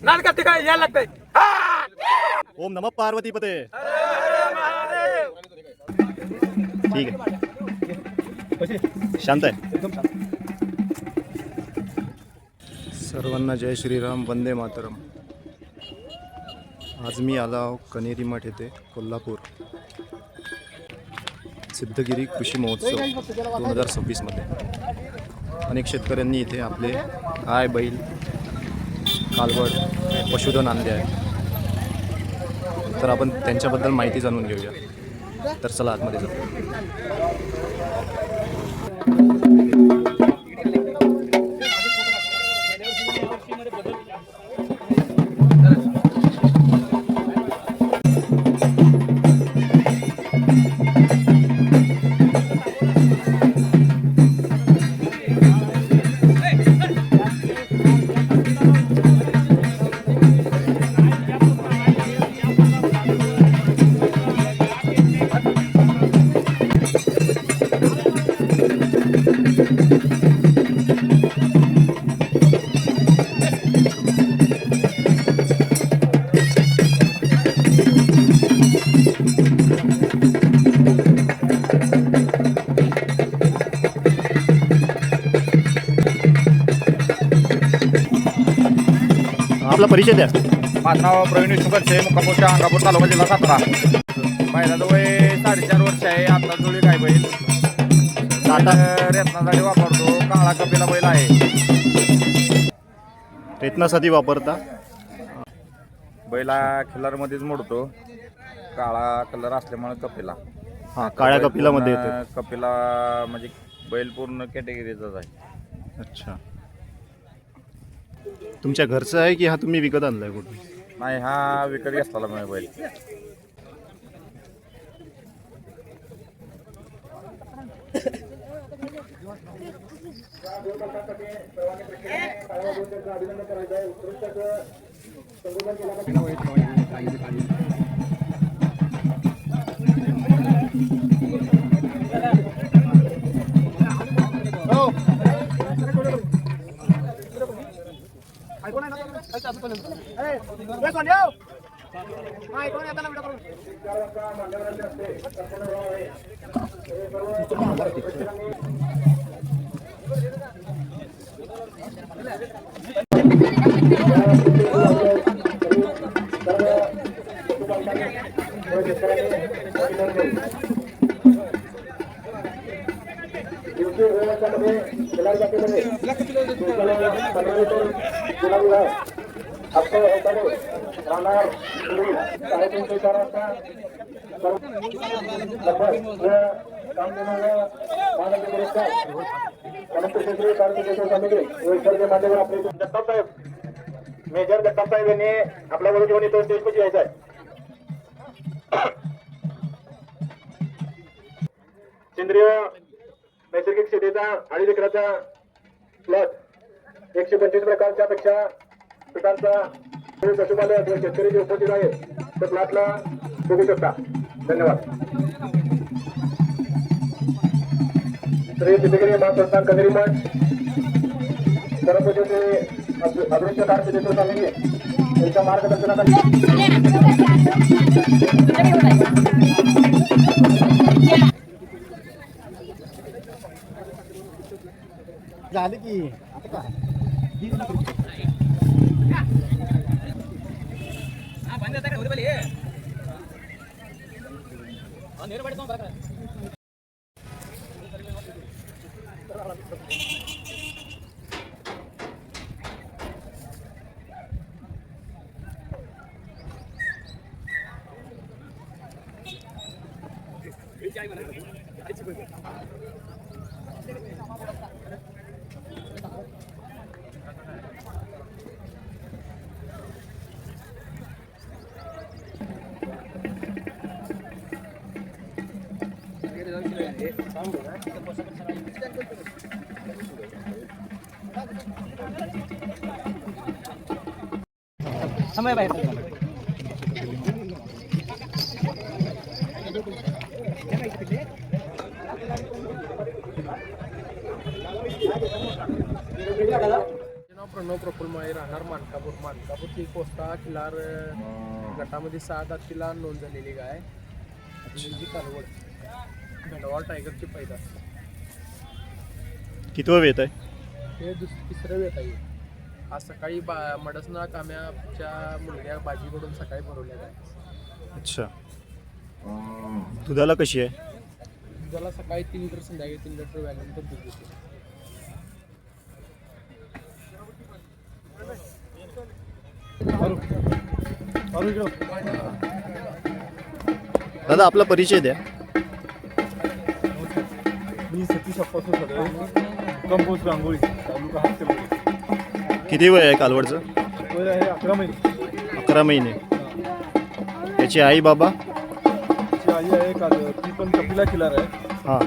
नाटकात ते काय यायला लागतंय. ओम नमः पार्वतीपते. ठीक आहे, शांत आहे. सर्वांना जय श्रीराम, वंदे मातरम. आज मी आलो कनेरी मठ येथे कोल्हापूर सिद्धगिरी कृषी महोत्सव 2026 मध्ये. अनेक शेतकऱ्यांनी इथे आपले गाय, बैल, कालवड, पशुधन आणले आहे. तर आपण त्यांच्याबद्दल माहिती जाणून घेऊया. तर चला आतमध्ये जाऊ. आपला परिचय द्या. माझं नाव प्रवीण विष्णुकरचे, मुक्कामपूरच्या अंगापूर तालुका जिल्हा सातारा. बैलाचं वय 4.5 वर्ष आहे. आता जुळी काय बैल रत्नासाठी वापरतो. काळा कपिला बैल आहे. रत्नासाठी वापरता. बैला खिल्लारमध्येच मोडतो. काळा कलर असल्यामुळे कपिला. हां, काळ्या कपिलामध्ये येतो. कपिला म्हणजे बैल पूर्ण कॅटेगरीचाच आहे. अच्छा, तुमच्या घरचं आहे की हा तुम्ही विकत आणलाय कुठून? नाही, हा विकत घेतला मी बैल. मेजर जगताप साहेब यांनी आपल्या बरोबर घेऊन इथं स्टेज मध्ये यायचं आहे. सेंद्रिय नैसर्गिक शेतीचा 2.5 एकराचा प्लॉट 125 प्रकारच्या पेक्षा पिकांचा पशुपालक शेतकरी जे उपस्थित आहेत त्या प्लॉटला बघू शकता. धन्यवाद. श्री सिद्धगिरी महासंस्थान कनेरी मठ सरस्वती अदृश्य कारकिर्दीचे स्वामी यांच्या मार्गदर्शनाखाली झालं की आता काय समय बाहेर प्रणव प्रफुल्ल माळी राहणार मानकापूरची कोस्टा किल्लार गटामध्ये 6 दातीला नोंद झालेली गाय जी कालवड भेंडवाळ टायगरची पैदा कितवं वेत आहे? हे तिसरं वेत आहे. आज सकाळी मडसना काम्याच्या मुलग्या बाजीकडून सकाळी भरवल्या गाय. अच्छा. दुधाला कशी आहे? दुधाला सकाळी 3 लिटर संध्याकाळी 3 लिटर व्याल्यानंतर दूध देते. दादा आपला परिचय द्या. मी सतीश अप्पासू सदळे कंपोस्ट रांगोळी तालुका हातकणंगले. किती वय आहे कालवडचं? वय आहे 11 महिने. 11 महिने. त्याची आई बाबा? तिची आई आहे ती पण कपिला किल्लार आहे. हां.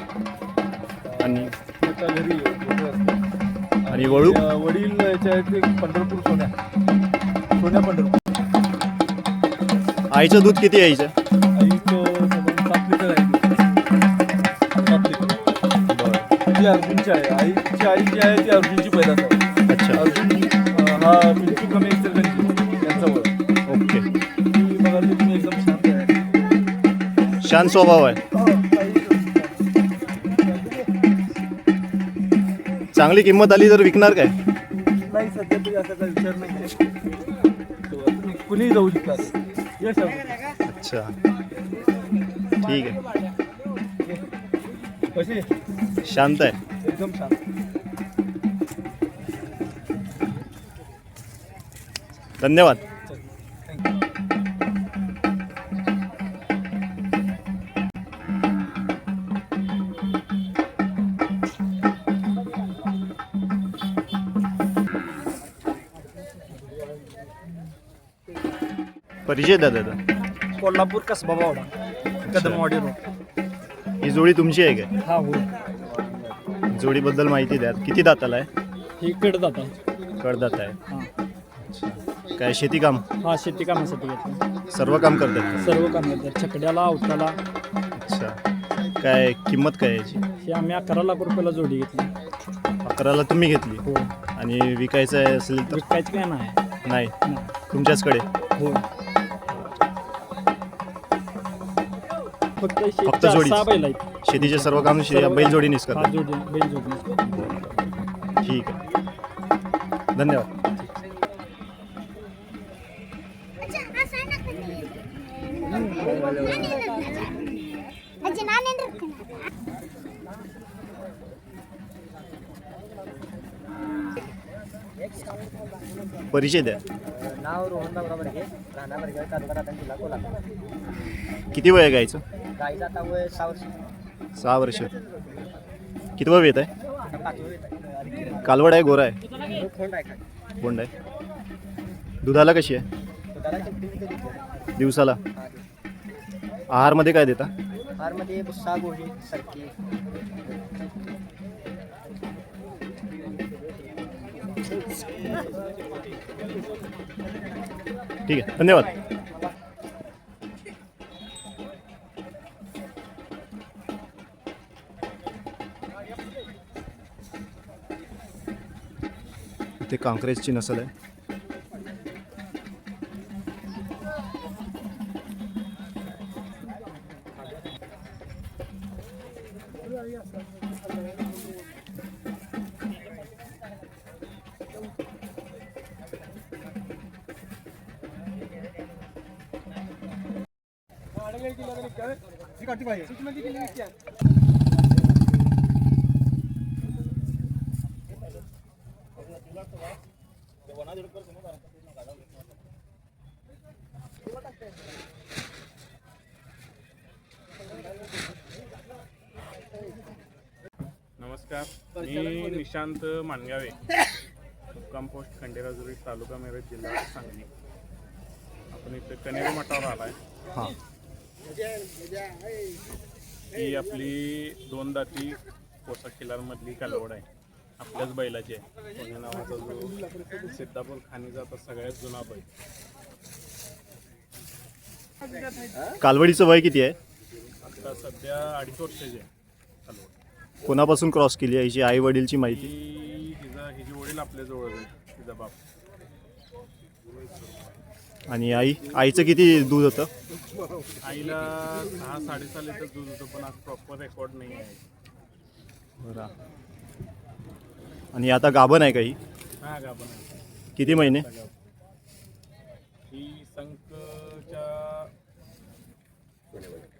आणि त्याच्या घरी दोघं असतात. आणि वळू? वडील याचे आहेत ते पंढरपूर सोन्या पंढरपूर. आईचं दूध किती आहे आईचं? आईचं 7 लिटर आहे. 7 लिटर. ती अर्जुनची आहे. आईची आई जी आहे ती अर्जुनची पैदास आहे. अच्छा. अर्जुन हा पिंटू कमी इचलकरंजी यांचा वय. ओके. ती बघायला तुम्ही एकदम शांत आहे. शांत स्वभाव आहे. चांगली किंमत आली तर विकणार काय? नाही सध्या तरी असा काही विचार नाही. कुणीही जाऊ शकतात. यश आहे. अच्छा ठीक आहे. कशी शांत आहे. एकदम शांत. धन्यवाद. परिचय द्या दादा. कोल्हापूर कसबा बावडा कदमवाडी रोड. ही जोडी तुमची आहे काय? हा हो. जोडीबद्दल माहिती द्या. किती दाताला आहे? ही कड जाता. कडदात आहे. हां अच्छा. काय शेती काम? हा शेती कामासाठी घेतलं. सर्व काम करतात? सर्व काम करतात. छकड्याला अवताला. अच्छा. काय किंमत काय याची? ही आम्ही 11 लाख रुपयाला जोडी घेतली. 11ला तुम्ही घेतली हो. आणि विकायचं आहे असेल तर? विकायचं काय नाही. नाही तुमच्याचकडे? हो. फक्त फक्त जोडीच? 6 बैल आहेत. शेतीचे सर्व काम बैलजोडीनेच हा करतात? जोडी बैल जोडी. ठीक आहे. धन्यवाद. परिचय द्या. नाव रोहन बाबरा बर्गे राहणार बर्गे तालुका राहता जिल्हा कोल्हापूर. किती वय आहे गाईचं? गाईचा आता वय 6 वर्ष. 6 वर्ष. कितवं वेत आहे? 5वं येत आहे. कालवड आहे गोरा आहे? खोंड आहे काय बोंड आहे. दुधाला कशी आहे? दुधाला 34 लिटर देतो. दिवसाला? आहारमध्ये काय देता? फारमध्ये भुस्सा गोळी सरकी. ठीक आहे. धन्यवाद. इथे कांक्रेजची नसल आहे. नमस्कार, मी निशांत मानगावे, मुक्काम पोस्ट खंडेराजुरी, तालुका मिरज, जिल्हा सांगली. आपण इथे कनेरी मठावर आलाय. हां. ही आपली 2 दाती पोसा किल्लारमधली कालवड आहे. आपल्याच बैलाची आहे. पुणे नावाचा जो सिद्धापूर खाणीचा आता सगळ्यात जुना बैल. कालवडीचं वय किती आहे? आता सध्या 2.5 वर्षाची आहे कालवड. कोणापासून क्रॉस केली आहे? हिची आई वडीलची माहिती? हिचे वडील आपल्याजवळ आहे. तिचा बाप. आणि आईचं किती दूध होतं? आईला 6-6.5 लिटर दूध होतं, पण आज प्रॉपर रेकॉर्ड नाही आहे. बरं. आणि आता गाभण आहे काही? हा गाभण आहे. किती महिने? ही संकच्या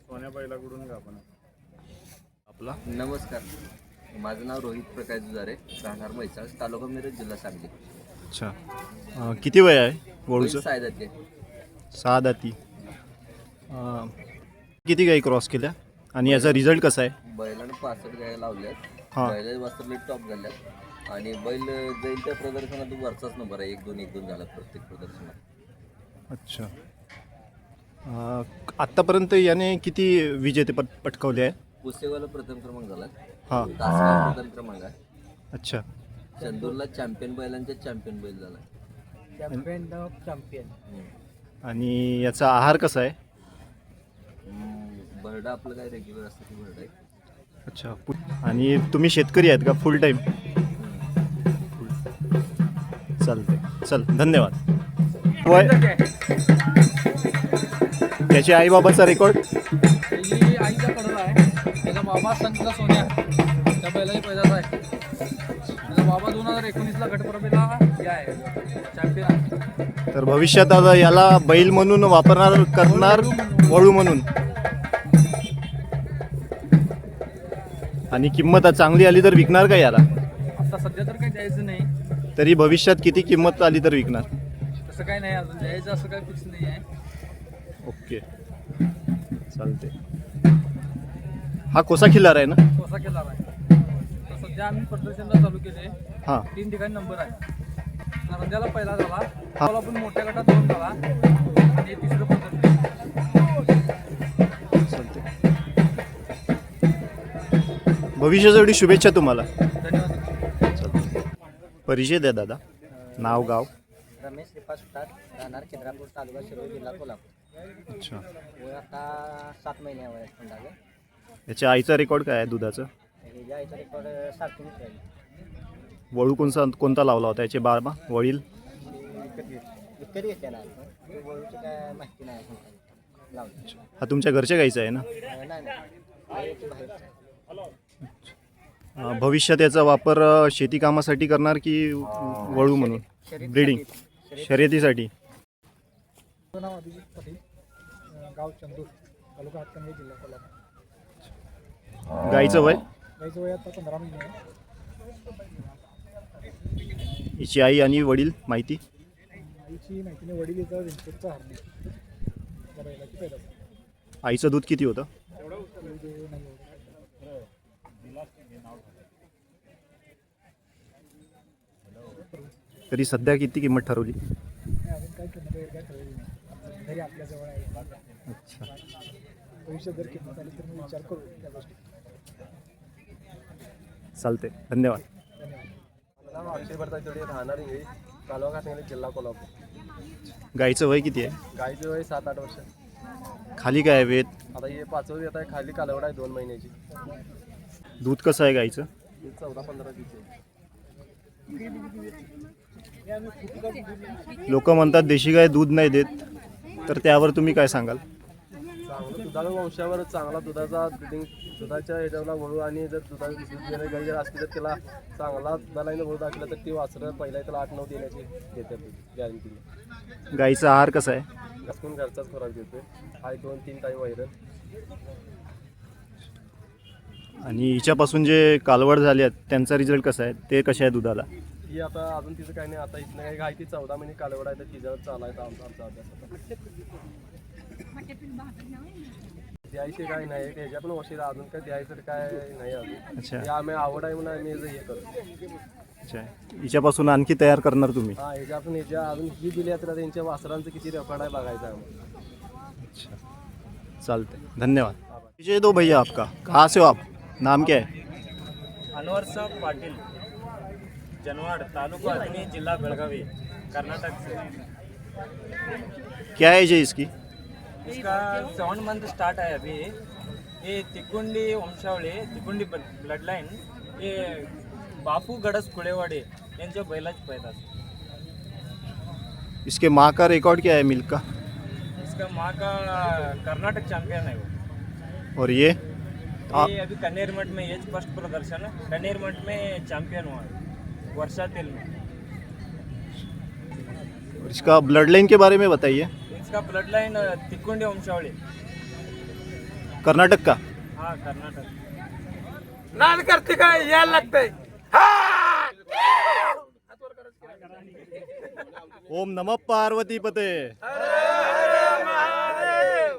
सोन्या बैलाकडून गाभण आहे. आपला नमस्कार, माझं नाव रोहित प्रकाश जुजारे, राहणार म्हैसाळ, तालुका मिरज, जिल्हा सांगली. अच्छा. किती वय आहे वळूचं? सायदाचे 6 दाती. किती गाई क्रॉस केल्या आणि याचा रिझल्ट कसा आहे? बैलानं 65 गाया लावल्यात. हां. बैलाचे वासरले टॉप झाल्यात आणि बैल जाईल त्या प्रदर्शनात वरचाच नंबर आहे. 1-2 झाला प्रत्येक प्रदर्शनात. अच्छा. आत्तापर्यंत याने किती विजेते पटकावले आहे? पुसेगावला प्रथम क्रमांक झाला. हां. तासगाव प्रथम क्रमांक आहे. अच्छा. चंदूरला चॅम्पियन बैलांच्या चॅम्पियन बैल झाला. Champion of champion. आणि याचा आहार कसा आहे? बर्डा आपलं काय रेग्युलर असतं ते बर्ड आहे. अच्छा. आणि तुम्ही शेतकरी आहेत का फुल टाईम? चालते. चल, धन्यवाद. वय त्याची आई बाबाचा रेकॉर्ड? ही आईचा कडला आहे. त्याचा बाबा संतला सोन्या त्या बैलाची पैदास आहे. त्याचा बाबा 2019ला गटप्रभेला हे आहे चॅम्पियन आहे. तर भविष्यात आता याला बैल म्हणून करणार वळू म्हणून. आणि किंमत चांगली आली तर विकणार का याला? आता सध्या तर काही द्यायचं नाही. तरी भविष्यात किती किंमत आली तर विकणार? तसं काही नाही, अजून द्यायचं असं काही फिक्स नाही आहे. ओके, चालते. हा कोसा खिल्लार आहे ना? कोसा केला आहे. तर सध्या आम्ही प्रदर्शनला चालू केले. हां. 3 ठिकाणी नंबर आहे. नरंद्याला पहिला झाला, मला पण मोठ्या गटात 2 झाला आणि तिसरं प्रदर्शन. चालते. भविष्यासाठी शुभेच्छा तुम्हाला. धन्यवाद. चालते. परिचय द्या दादा. नाव गाव? रमेश श्रीपाद सुतार, राहणार चंद्रापूर, तालुका शिरोळ, जिल्हा कोल्हापूर. अच्छा. वय आता 7 महिन्यावर आहे अंदाजे. याच्या आईचा रेकॉर्ड काय आहे दुधाचं? ह्याच्या आईचा रेकॉर्ड 7 आहे. वळू कोणता लावला होता याचे बाबा वडील? विकत घेतल्या ना वळूची काय माहिती नाही लावली. हा तुमच्या घरच्या गाईचा आहे ना? नाही भविष्यात याचा वापर शेती कामासाठी करणार की वळू म्हणून ब्रीडिंग शर्यतीसाठी? नाव अभिजित पाटील, गाव चंदूर, तालुका हातकणंगले, जिल्हा कोल्हापूर. गाईचं वय? गाईचं वय आता 15 महिने आहे. हिची आई आणि वडील माहिती? आईची माहिती नाही. वडील येतं व्यंकटचा हरणे त्या बैलाची पैदास. आईचं दूध किती होतं? दूध नाही एवढं. तरी सध्या किती किंमत ठरवली? नाही, अजून काय किंमत वगैरे काय ठरवली नाही. घरी आपल्याजवळ आहे. अच्छा. भविष्यात जर किंमत आली तर मी विचार करू त्या गोष्टी. चालते. धन्यवाद. नाव अक्षय भरताचे, राहणार इंगळी, तालुका हातकणंगले, जिल्हा कोल्हापूर. गाईचं वय किती आहे? गाईचं वय 7-8 वर्ष. खाली काय आहे वेत? आता हे 5वं येत आहे. खाली कालवड आहे 2 महिन्याची. दूध कसं आहे गाईचं? 14-15 दिवस. लोक म्हणतात देशी गाय दूध नाही देत, तर त्यावर तुम्ही काय सांगाल? चांगलं दुधाच्या वंशावर चांगला दुधाचा दुधाच्या ह्याच्याला वळू आणि जर दूध देणारी गाई जर असली तर त्याला चांगला दुधाला वळू दाखवला तर ती वासरं पहिला त्याला 8-9 देण्याची देतात गॅरंटी. गाईचा आहार कसा आहे? घासून घरचाच खोराक देतोय. हाय 2-3 टाईम वैरण. आणि हिच्यापासून जे कालवड झाले आहेत त्यांचा रिझल्ट कसा आहे? ते कशा आहे दुधाला? ही आता अजून तिचं काही नाही. आता इथनं काही गाय ती 14 महिने कालवड आहे तर तिच्यावर चालायचा आमचा अभ्यास. द्यायचे काय नाही ह्याच्या पण वशीला अजून काय द्यायचं काय नाही अजून. अच्छा. हे आम्ही आवड आहे म्हणून आम्ही हे करतो. अच्छा. हिच्यापासून आणखी तयार करणार तुम्ही? हा, ह्याच्यातून ह्याच्या अजून ही दिली तर त्यांच्या वासरांचं किती रेकॉर्ड आहे बघायचं आहे आम्हाला. अच्छा, चालते. धन्यवाद. विजय दो भैया आपका, कहाँ से हो आप? नाम क्या है? अनवर साहब पाटिल, जनवाड़, तालुका हथनी, जिला बेळगावी, कर्नाटक से। क्या एज है इसकी? इसका 7 मंथ स्टार्ट है अभी। ये तिकुंडी वंशावली, तिकुंडी ब्लड लाइन, ये बापू गडस कुळेवाडे यांच्या बैलाची पैदास। इसके माँ का रिकॉर्ड क्या है मिल्क का? इसका माँ का कर्नाटक चैंपियन है वो। और ये ये अभी कन्नेर मठ में ये फर्स्ट प्रदर्शन है, कन्नेर मठ में चैंपियन हुआ है वर्षा तेल में। और इसका ब्लड लाइन के बारे में बताइए। इसका ब्लड लाइन तिकुंडी वंशावली, कर्नाटक का। हाँ कर्नाटक। ओम नमः पार्वती पते। महादेव